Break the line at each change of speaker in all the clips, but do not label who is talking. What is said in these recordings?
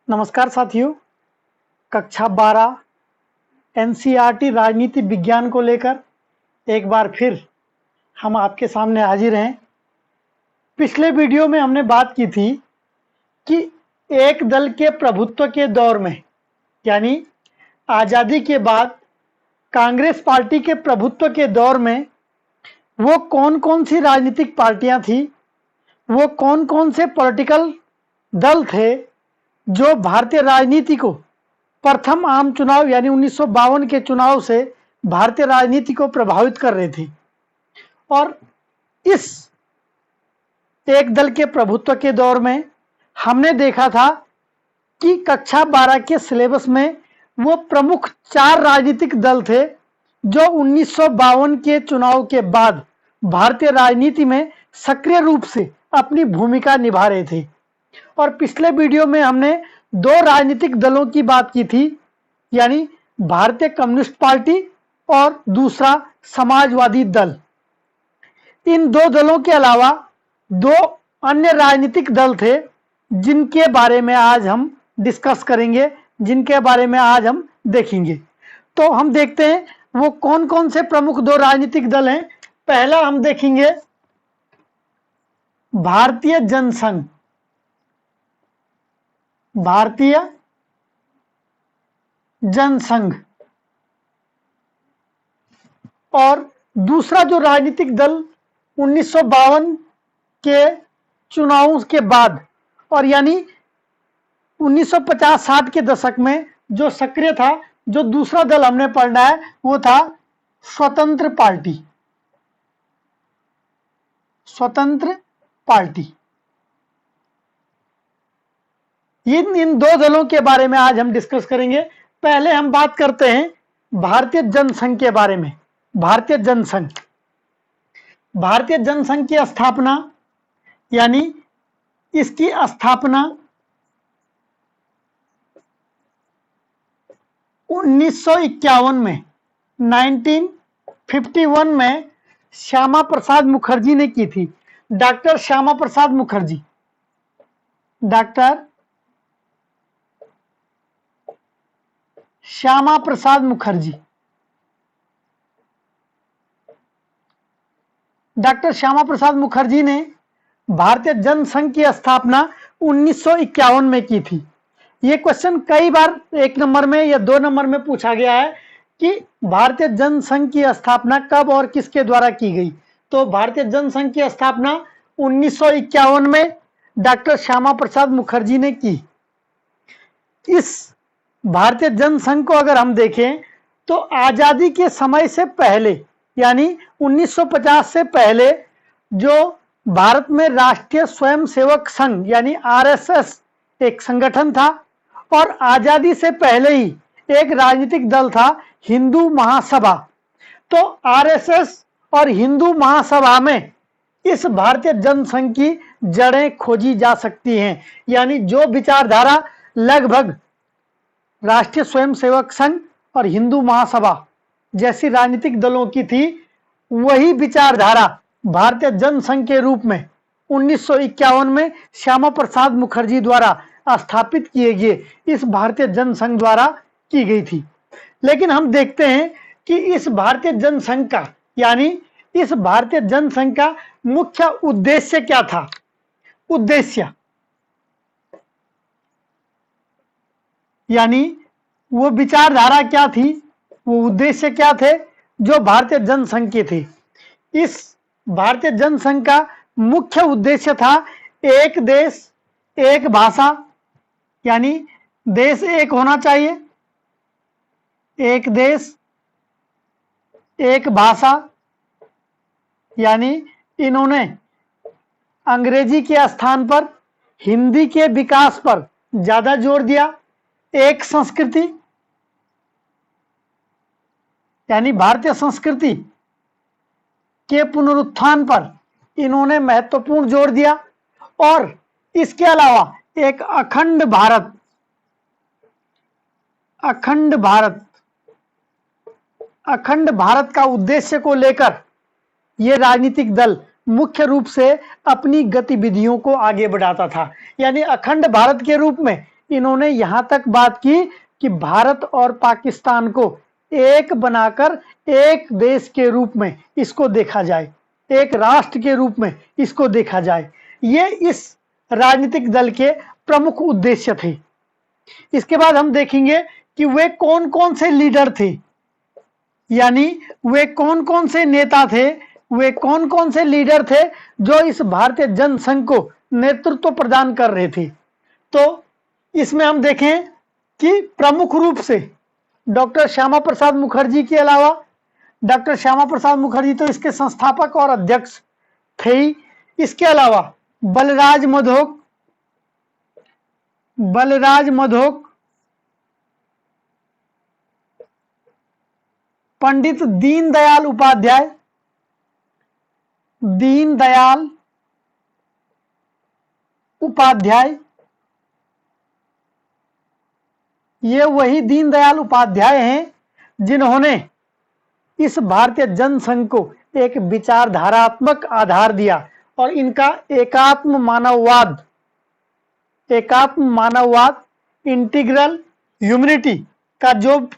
नमस्कार साथियों, कक्षा 12 एनसीईआरटी राजनीति विज्ञान को लेकर एक बार फिर हम आपके सामने हाजिर हैं। पिछले वीडियो में हमने बात की थी कि एक दल के प्रभुत्व के दौर में, यानी आज़ादी के बाद कांग्रेस पार्टी के प्रभुत्व के दौर में वो कौन कौन सी राजनीतिक पार्टियां थी, वो कौन कौन से पॉलिटिकल दल थे जो भारतीय राजनीति को प्रथम आम चुनाव यानी 1952 के चुनाव से भारतीय राजनीति को प्रभावित कर रहे थे। और इस एक दल के प्रभुत्व के दौर में हमने देखा था कि कक्षा 12 के सिलेबस में वो प्रमुख 4 राजनीतिक दल थे जो 1952 के चुनाव के बाद भारतीय राजनीति में सक्रिय रूप से अपनी भूमिका निभा रहे थे। और पिछले वीडियो में हमने 2 राजनीतिक दलों की बात की थी, यानी भारतीय कम्युनिस्ट पार्टी और दूसरा समाजवादी दल। इन 2 दलों के अलावा 2 अन्य राजनीतिक दल थे जिनके बारे में आज हम डिस्कस करेंगे, जिनके बारे में आज हम देखेंगे। तो हम देखते हैं वो कौन कौन से प्रमुख 2 राजनीतिक दल हैं। पहला हम देखेंगे भारतीय जनसंघ, भारतीय जनसंघ। और दूसरा जो राजनीतिक दल 1952 के चुनावों के बाद और यानी 1950-60 के दशक में जो सक्रिय था, जो दूसरा दल हमने पढ़ना है वो था स्वतंत्र पार्टी। स्वतंत्र पार्टी। इन 2 दलों के बारे में आज हम डिस्कस करेंगे। पहले हम बात करते हैं भारतीय जनसंघ के बारे में। भारतीय जनसंघ, भारतीय जनसंघ की स्थापना यानी इसकी स्थापना 1951 में 1951 में श्यामा प्रसाद मुखर्जी ने की थी। Doctor Shyama Prasad Mukherjee, doctor Shyama Prasad Mukherjee, doctor Shyama Prasad Mukherjee ने भारतीय जनसंघ की स्थापना 1951 में की थी। ये क्वेश्चन कई बार 1 नंबर में या 2 नंबर में पूछा गया है कि भारतीय जनसंघ की स्थापना कब और किसके द्वारा की गई। तो भारतीय जनसंघ की स्थापना 1951 में डॉक्टर श्यामा प्रसाद मुखर्जी ने की। इस भारतीय जनसंघ को अगर हम देखें तो आज़ादी के समय से पहले यानी 1950 से पहले जो भारत में राष्ट्रीय स्वयंसेवक संघ यानी आरएसएस एक संगठन था, और आज़ादी से पहले ही एक राजनीतिक दल था हिंदू महासभा। तो आरएसएस और हिंदू महासभा में इस भारतीय जनसंघ की जड़ें खोजी जा सकती हैं, यानी जो विचारधारा लगभग राष्ट्रीय स्वयंसेवक संघ और हिंदू महासभा जैसी राजनीतिक दलों की थी, वही विचारधारा भारतीय जनसंघ के रूप में 1951 में श्यामा प्रसाद मुखर्जी द्वारा स्थापित किए गए इस भारतीय जनसंघ द्वारा की गई थी। लेकिन हम देखते हैं कि इस भारतीय जनसंघ का यानी इस भारतीय जनसंघ का मुख्य उद्देश्य क्या था। उद्देश्य यानी वो विचारधारा क्या थी, वो उद्देश्य क्या थे जो भारतीय जनसंघ के थे। इस भारतीय जनसंघ का मुख्य उद्देश्य था एक देश एक भाषा, यानी देश एक होना चाहिए, एक देश एक भाषा। यानी इन्होंने अंग्रेजी के स्थान पर हिंदी के विकास पर ज्यादा जोर दिया। एक संस्कृति यानी भारतीय संस्कृति के पुनरुत्थान पर इन्होंने महत्वपूर्ण जोर दिया। और इसके अलावा एक अखंड भारत, अखंड भारत, अखंड भारत का उद्देश्य को लेकर ये राजनीतिक दल मुख्य रूप से अपनी गतिविधियों को आगे बढ़ाता था। यानी अखंड भारत के रूप में इन्होंने यहां तक बात की कि भारत और पाकिस्तान को एक बनाकर एक देश के रूप में इसको देखा जाए, एक राष्ट्र के रूप में इसको देखा जाए। ये इस राजनीतिक दल के प्रमुख उद्देश्य थे। इसके बाद हम देखेंगे कि वे कौन कौन से लीडर थे, यानी वे कौन कौन से नेता थे, वे कौन कौन से लीडर थे जो इस भारतीय जनसंघ को नेतृत्व प्रदान कर रहे थे। तो इसमें हम देखें कि प्रमुख रूप से डॉक्टर श्यामा प्रसाद मुखर्जी के अलावा, डॉक्टर श्यामा प्रसाद मुखर्जी तो इसके संस्थापक और अध्यक्ष थे ही, इसके अलावा बलराज मधोक, पंडित दीनदयाल उपाध्याय, ये वही दीनदयाल उपाध्याय हैं जिन्होंने इस भारतीय जनसंघ को एक विचारधारात्मक आधार दिया और इनका एकात्म मानववाद इंटीग्रल ह्यूमैनिटी का जो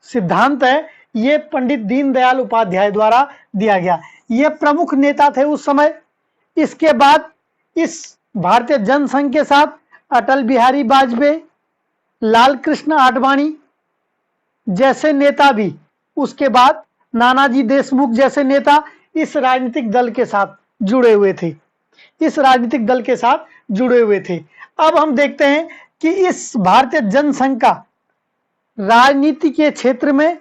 सिद्धांत है, ये पंडित दीनदयाल उपाध्याय द्वारा दिया गया। ये प्रमुख नेता थे उस समय। इसके बाद इस भारतीय जनसंघ के साथ अटल बिहारी वाजपेयी, लाल कृष्ण आडवाणी जैसे नेता भी, उसके बाद नानाजी देशमुख जैसे नेता इस राजनीतिक दल के साथ जुड़े हुए थे। अब हम देखते हैं कि इस भारतीय जनसंघ का राजनीति के क्षेत्र में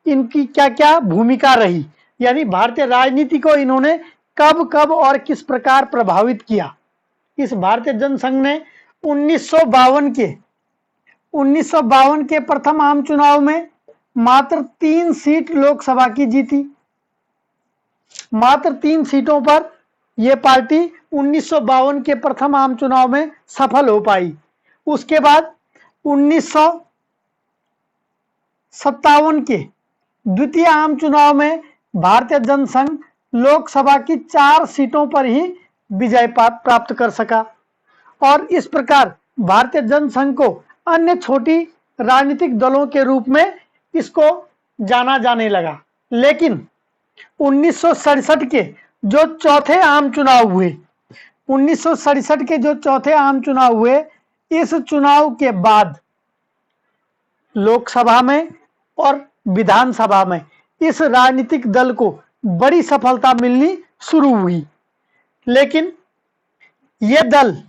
इनकी क्या भूमिका रही, यानी भारतीय राजनीति को इन्होंने कब और किस प्रकार प्रभावित किया। इस भारतीय जनसंघ ने 1952 के प्रथम आम चुनाव में मात्र 3 सीट लोकसभा की जीती। मात्र 3 सीटों पर यह पार्टी 1952 के प्रथम आम चुनाव में सफल हो पाई। उसके बाद 1957 के द्वितीय आम चुनाव में भारतीय जनसंघ लोकसभा की 4 सीटों पर ही विजय प्राप्त कर सका और इस प्रकार भारतीय जनसंघ को अन्य छोटी राजनीतिक दलों के रूप में इसको जाना जाने लगा। लेकिन 1967 के जो चौथे आम चुनाव हुए, इस चुनाव के बाद लोकसभा में और विधानसभा में इस राजनीतिक दल को बड़ी सफलता मिलनी शुरू हुई। लेकिन यह दल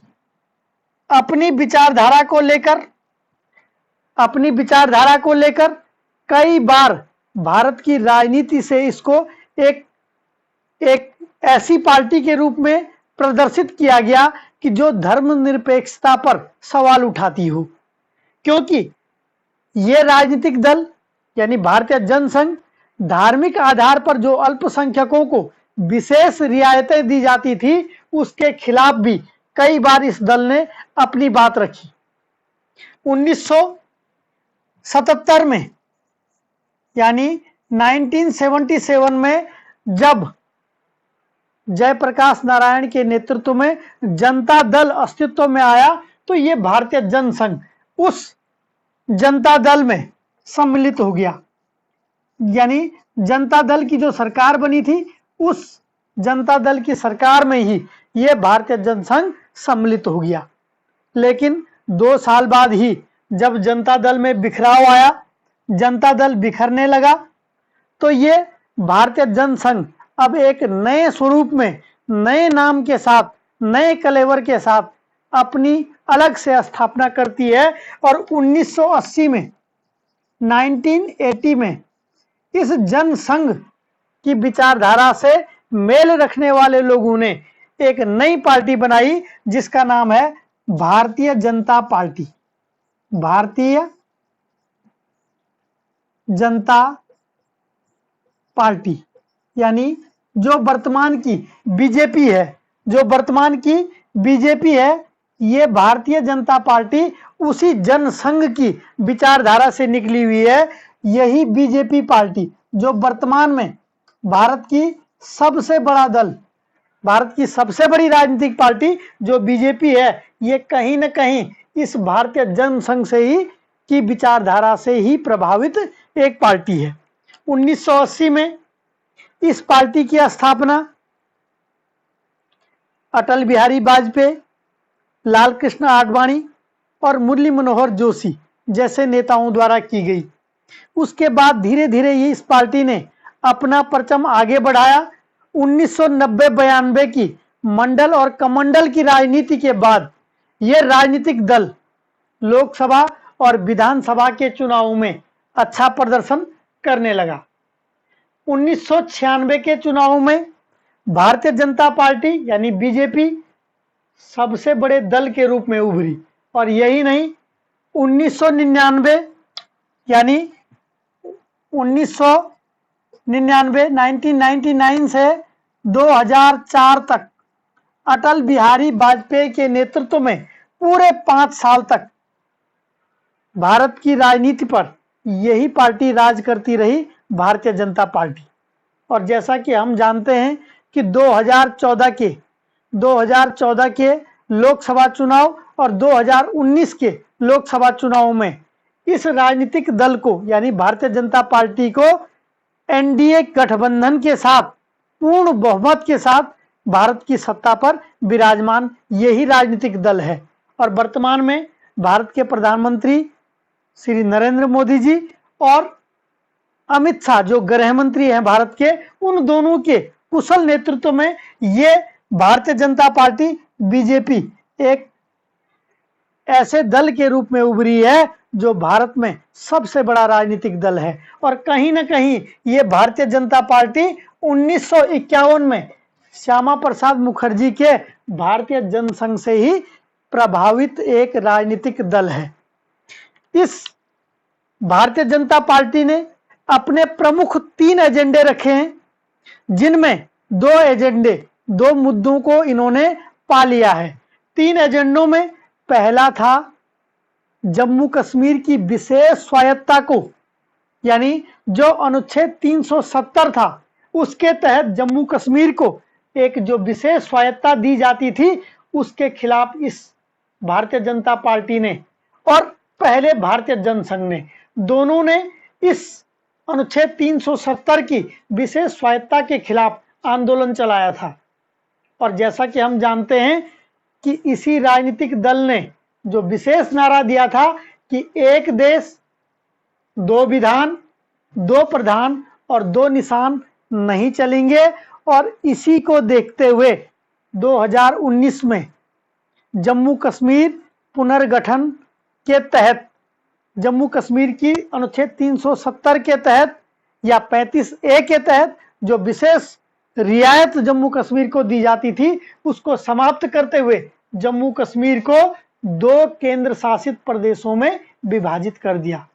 अपनी विचारधारा को लेकर कई बार भारत की राजनीति से इसको एक ऐसी पार्टी के रूप में प्रदर्शित किया गया कि जो धर्मनिरपेक्षता पर सवाल उठाती हो, क्योंकि ये राजनीतिक दल यानी भारतीय जनसंघ धार्मिक आधार पर जो अल्पसंख्यकों को विशेष रियायतें दी जाती थी, उसके खिलाफ भी कई बार इस दल ने अपनी बात रखी। 1977 में यानी 1977 में जब जयप्रकाश नारायण के नेतृत्व में जनता दल अस्तित्व में आया, तो ये भारतीय जनसंघ उस जनता दल में सम्मिलित हो गया। यानी जनता दल की जो सरकार बनी थी, उस जनता दल की सरकार में ही ये भारतीय जनसंघ सम्मिलित हो गया। लेकिन 2 साल बाद ही जब जनता दल में बिखराव आया, जनता दल बिखरने लगा, तो ये भारतीय जनसंघ अब एक नए स्वरूप में, नए नाम के साथ, नए कलेवर के साथ अपनी अलग से स्थापना करती है और 1980 में 1980 में इस जनसंघ की विचारधारा से मेल रखने वाले लोगों ने एक नई पार्टी बनाई जिसका नाम है भारतीय जनता पार्टी। भारतीय जनता पार्टी यानी जो वर्तमान की बीजेपी है, ये भारतीय जनता पार्टी उसी जनसंघ की विचारधारा से निकली हुई है। यही बीजेपी पार्टी जो वर्तमान में भारत की सबसे बड़ा दल भारत की सबसे बड़ी राजनीतिक पार्टी जो बीजेपी है, ये कहीं न कहीं इस भारतीय जनसंघ से ही की विचारधारा से ही प्रभावित एक पार्टी है। 1980 में इस पार्टी की स्थापना अटल बिहारी वाजपेयी, लाल कृष्ण आडवाणी और मुरली मनोहर जोशी जैसे नेताओं द्वारा की गई। उसके बाद धीरे धीरे इस पार्टी ने अपना परचम आगे बढ़ाया। 1990-92 की मंडल और कमंडल की राजनीति के बाद यह राजनीतिक दल लोकसभा और विधानसभा के चुनावों में अच्छा प्रदर्शन करने लगा। 1996 के चुनावों में भारतीय जनता पार्टी यानी बीजेपी सबसे बड़े दल के रूप में उभरी, और यही नहीं 1999 यानी 1999 से 2004 तक अटल बिहारी वाजपेयी के नेतृत्व में पूरे 5 साल तक भारत की राजनीति पर यही पार्टी राज करती रही, भारतीय जनता पार्टी। और जैसा कि हम जानते हैं कि 2014 के लोकसभा चुनाव और 2019 के लोकसभा चुनाव में इस राजनीतिक दल को यानी भारतीय जनता पार्टी को एनडीए गठबंधन के साथ पूर्ण बहुमत के साथ भारत की सत्ता पर विराजमान यही राजनीतिक दल है। और वर्तमान में भारत के प्रधानमंत्री श्री नरेंद्र मोदी जी और अमित शाह जो गृह मंत्री हैं भारत के, उन दोनों के कुशल नेतृत्व में ये भारतीय जनता पार्टी बीजेपी एक ऐसे दल के रूप में उभरी है जो भारत में सबसे बड़ा राजनीतिक दल है। और कहीं ना कहीं ये भारतीय जनता पार्टी 1951 में श्यामा प्रसाद मुखर्जी के भारतीय जनसंघ से ही प्रभावित एक राजनीतिक दल है। इस भारतीय जनता पार्टी ने अपने प्रमुख 3 एजेंडे रखे हैं, जिनमें 2 मुद्दों को इन्होंने पा लिया है। 3 एजेंडों में पहला था जम्मू कश्मीर की विशेष स्वायत्ता को, यानी जो अनुच्छेद 370 था उसके तहत जम्मू कश्मीर को एक जो विशेष स्वायत्ता दी जाती थी, उसके खिलाफ इस भारतीय जनता पार्टी ने और पहले भारतीय जनसंघ ने, दोनों ने इस अनुच्छेद 370 की विशेष स्वायत्ता के खिलाफ आंदोलन चलाया था। और जैसा कि हम जानते हैं कि इसी राजनीतिक दल ने जो विशेष नारा दिया था कि एक देश 2 विधान 2 प्रधान और 2 निशान नहीं चलेंगे, और इसी को देखते हुए 2019 में जम्मू कश्मीर पुनर्गठन के तहत जम्मू कश्मीर की अनुच्छेद 370 के तहत या 35A के तहत जो विशेष रियायत जम्मू कश्मीर को दी जाती थी, उसको समाप्त करते हुए जम्मू कश्मीर को 2 केंद्र शासित प्रदेशों में विभाजित कर दिया।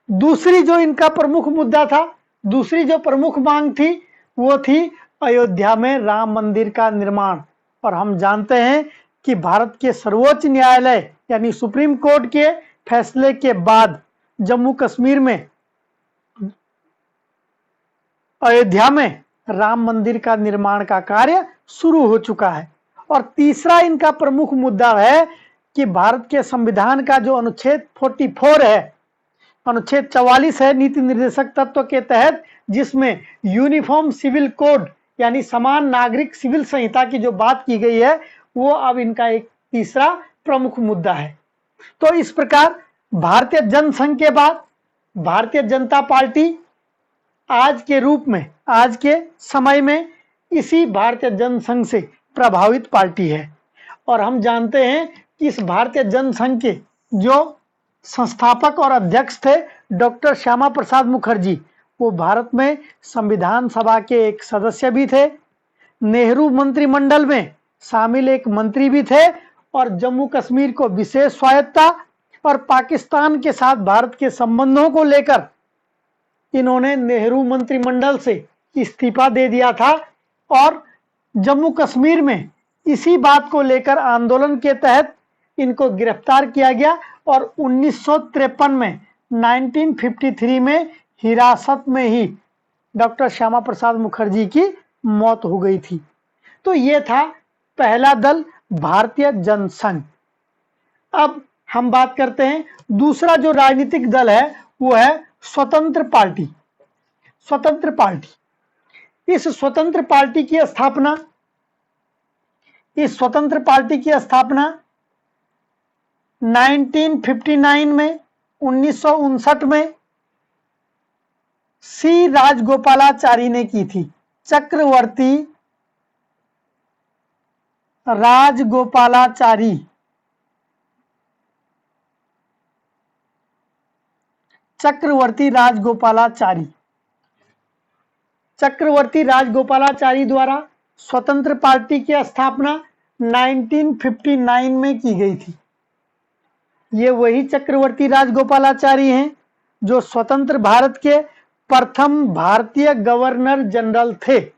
दूसरी जो इनका प्रमुख मुद्दा था, दूसरी जो प्रमुख मांग थी, वो थी अयोध्या में राम मंदिर का निर्माण। और हम जानते हैं कि भारत के सर्वोच्च न्यायालय यानी सुप्रीम कोर्ट के फैसले के बाद जम्मू कश्मीर में अयोध्या में राम मंदिर का निर्माण का कार्य शुरू हो चुका है। और तीसरा इनका प्रमुख मुद्दा है कि भारत के संविधान का जो अनुच्छेद 44 है, अनुच्छेद 44 है नीति निर्देशक तत्व के तहत, जिसमें यूनिफॉर्म सिविल कोड यानी समान नागरिक सिविल संहिता की जो बात की गई है, वो अब इनका एक तीसरा प्रमुख मुद्दा है। तो इस प्रकार भारतीय जनसंघ के बाद भारतीय जनता पार्टी आज के रूप में, आज के समय में इसी भारतीय जनसंघ से प्रभावित पार्टी है। और हम जानते हैं कि इस भारतीय जनसंघ के जो संस्थापक और अध्यक्ष थे डॉक्टर श्यामा प्रसाद मुखर्जी, वो भारत में संविधान सभा के एक सदस्य भी थे, नेहरू मंत्रिमंडल में शामिल एक मंत्री भी थे, और जम्मू कश्मीर को विशेष स्वायत्ता और पाकिस्तान के साथ भारत के संबंधों को लेकर इन्होंने नेहरू मंत्रिमंडल से इस्तीफा दे दिया था। और जम्मू कश्मीर में इसी बात को लेकर आंदोलन के तहत इनको गिरफ्तार किया गया और 1953 में 1953 में हिरासत में ही डॉक्टर श्यामा प्रसाद मुखर्जी की मौत हो गई थी। तो ये था पहला दल भारतीय जनसंघ। अब हम बात करते हैं दूसरा जो राजनीतिक दल है वो है स्वतंत्र पार्टी। स्वतंत्र पार्टी, इस स्वतंत्र पार्टी की स्थापना 1959 में 1959 में सी राजगोपालाचारी ने की थी। चक्रवर्ती राजगोपालाचारी, चक्रवर्ती राजगोपालाचारी द्वारा स्वतंत्र पार्टी की स्थापना 1959 में की गई थी। ये वही चक्रवर्ती राजगोपालाचारी हैं जो स्वतंत्र भारत के प्रथम भारतीय गवर्नर जनरल थे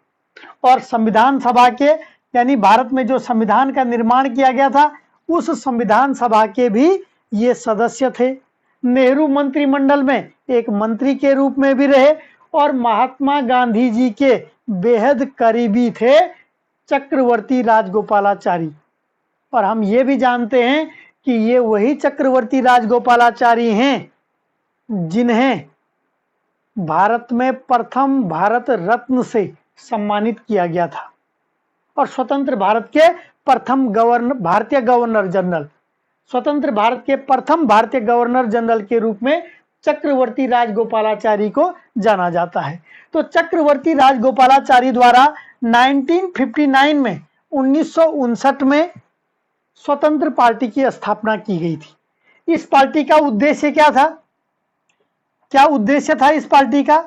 और संविधान सभा के, यानी भारत में जो संविधान का निर्माण किया गया था उस संविधान सभा के भी ये सदस्य थे। नेहरू मंत्रिमंडल में एक मंत्री के रूप में भी रहे और महात्मा गांधी जी के बेहद करीबी थे चक्रवर्ती राजगोपालाचारी। और हम ये भी जानते हैं कि ये वही चक्रवर्ती राजगोपालाचारी हैं जिन्हें भारत में प्रथम भारत रत्न से सम्मानित किया गया था और स्वतंत्र भारत के प्रथम भारतीय गवर्नर जनरल, स्वतंत्र भारत के प्रथम भारतीय गवर्नर जनरल के रूप में चक्रवर्ती राजगोपालाचारी को जाना जाता है। तो चक्रवर्ती राजगोपालाचारी द्वारा 1959 में 1959 में स्वतंत्र पार्टी की स्थापना की गई थी। इस पार्टी का उद्देश्य क्या था? क्या उद्देश्य था इस पार्टी का?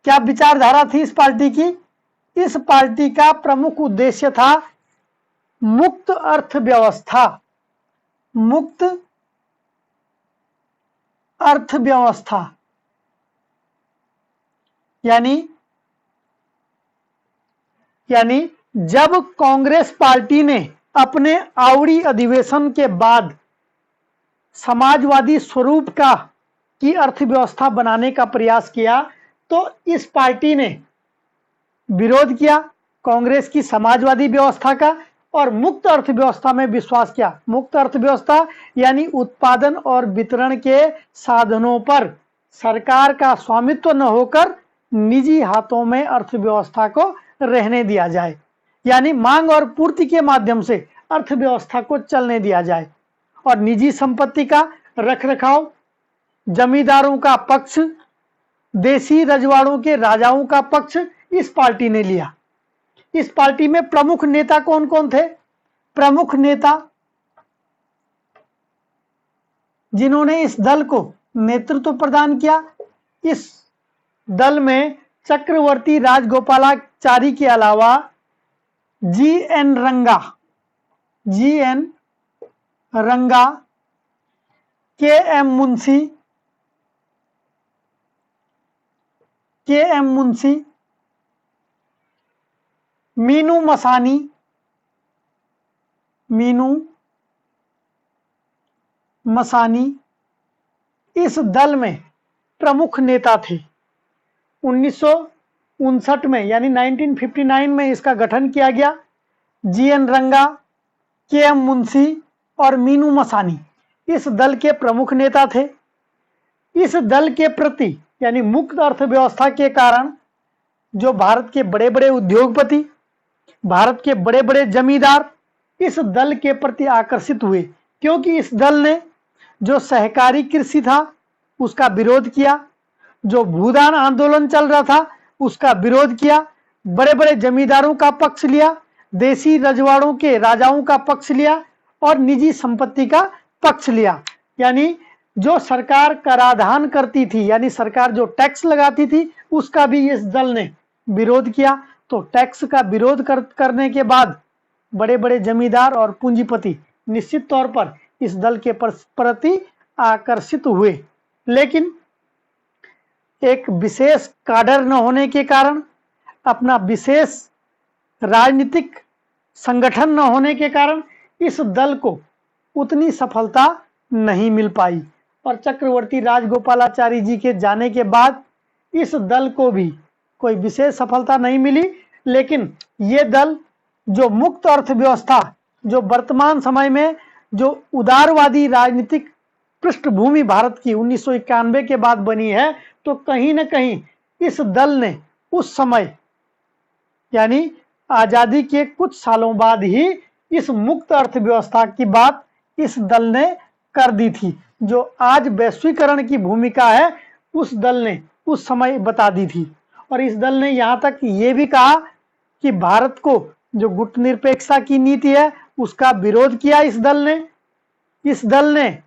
क्या विचारधारा थी इस पार्टी की? इस पार्टी का प्रमुख उद्देश्य था मुक्त अर्थव्यवस्था। मुक्त अर्थव्यवस्था यानी जब कांग्रेस पार्टी ने अपने आवड़ी अधिवेशन के बाद समाजवादी स्वरूप की अर्थव्यवस्था बनाने का प्रयास किया तो इस पार्टी ने विरोध किया कांग्रेस की समाजवादी व्यवस्था का और मुक्त अर्थव्यवस्था में विश्वास किया। मुक्त अर्थव्यवस्था यानी उत्पादन और वितरण के साधनों पर सरकार का स्वामित्व न होकर निजी हाथों में अर्थव्यवस्था को रहने दिया जाए, यानी मांग और पूर्ति के माध्यम से अर्थव्यवस्था को चलने दिया जाए। और निजी संपत्ति का रखरखाव, जमींदारों का पक्ष, देसी रजवाड़ों के राजाओं का पक्ष इस पार्टी ने लिया। इस पार्टी में प्रमुख नेता कौन कौन थे? प्रमुख नेता जिन्होंने इस दल को नेतृत्व प्रदान किया, इस दल में चक्रवर्ती राजगोपालाचारी के अलावा जी.एन. रंगा, के.एम. मुंशी, मीनू मसानी इस दल में प्रमुख नेता थे। 1959 में यानी 1959 में इसका गठन किया गया। जी.एन. रंगा, के.एम. मुंशी और मीनू मसानी इस दल के प्रमुख नेता थे। इस दल के प्रति यानी मुक्त अर्थव्यवस्था के कारण जो भारत के बड़े बड़े उद्योगपति, भारत के बड़े बड़े जमींदार इस दल के प्रति आकर्षित हुए, क्योंकि इस दल ने जो सहकारी कृषि था उसका विरोध किया, जो भूदान आंदोलन चल रहा था उसका विरोध किया, बड़े बड़े जमींदारों का पक्ष लिया, देसी रजवाड़ों के राजाओं का पक्ष लिया और निजी संपत्ति का पक्ष लिया। यानी जो सरकार कराधान करती थी, यानी सरकार जो टैक्स लगाती थी उसका भी इस दल ने विरोध किया। तो टैक्स का विरोध करने के बाद बड़े बड़े जमींदार और पूंजीपति निश्चित तौर पर इस दल के प्रति आकर्षित हुए, लेकिन एक विशेष काडर न होने के कारण, अपना विशेष राजनीतिक संगठन न होने के कारण इस दल को उतनी सफलता नहीं मिल पाई और चक्रवर्ती राजगोपालाचारी जी के जाने के बाद इस दल को भी कोई विशेष सफलता नहीं मिली। लेकिन ये दल जो मुक्त अर्थव्यवस्था, जो वर्तमान समय में जो उदारवादी राजनीतिक पृष्ठभूमि भारत की 1991 के बाद बनी है, तो कहीं न कहीं इस दल ने उस समय यानी आजादी के कुछ सालों बाद ही इस मुक्त अर्थव्यवस्था की बात इस दल ने कर दी थी। जो आज वैश्वीकरण की भूमिका है, उस दल ने उस समय बता दी थी। और इस दल ने यहाँ तक ये भी कहा कि भारत को जो गुटनिरपेक्षता की नीति है, उसका विरोध किया इस दल ने। इस दल ने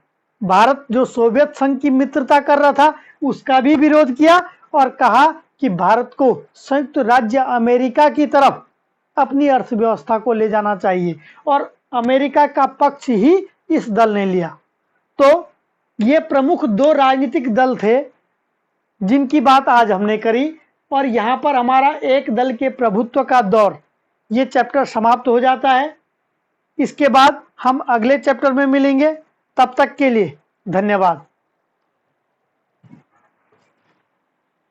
भारत जो सोवियत संघ की मित्रता कर रहा था, उसका भी विरोध किया और कहा कि भारत को संयुक्त राज्य अमेरिका की तरफ अपनी अर्थव्यवस्था को ले जाना चाहिए, और अमेरिका का पक्ष ही इस दल ने लिया। तो ये प्रमुख दो राजनीतिक दल थे जिनकी बात आज हमने करी, और यहाँ पर हमारा एक दल के प्रभुत्व का दौर, ये चैप्टर समाप्त हो जाता है। इसके बाद हम अगले चैप्टर में मिलेंगे। तब तक के लिए धन्यवाद।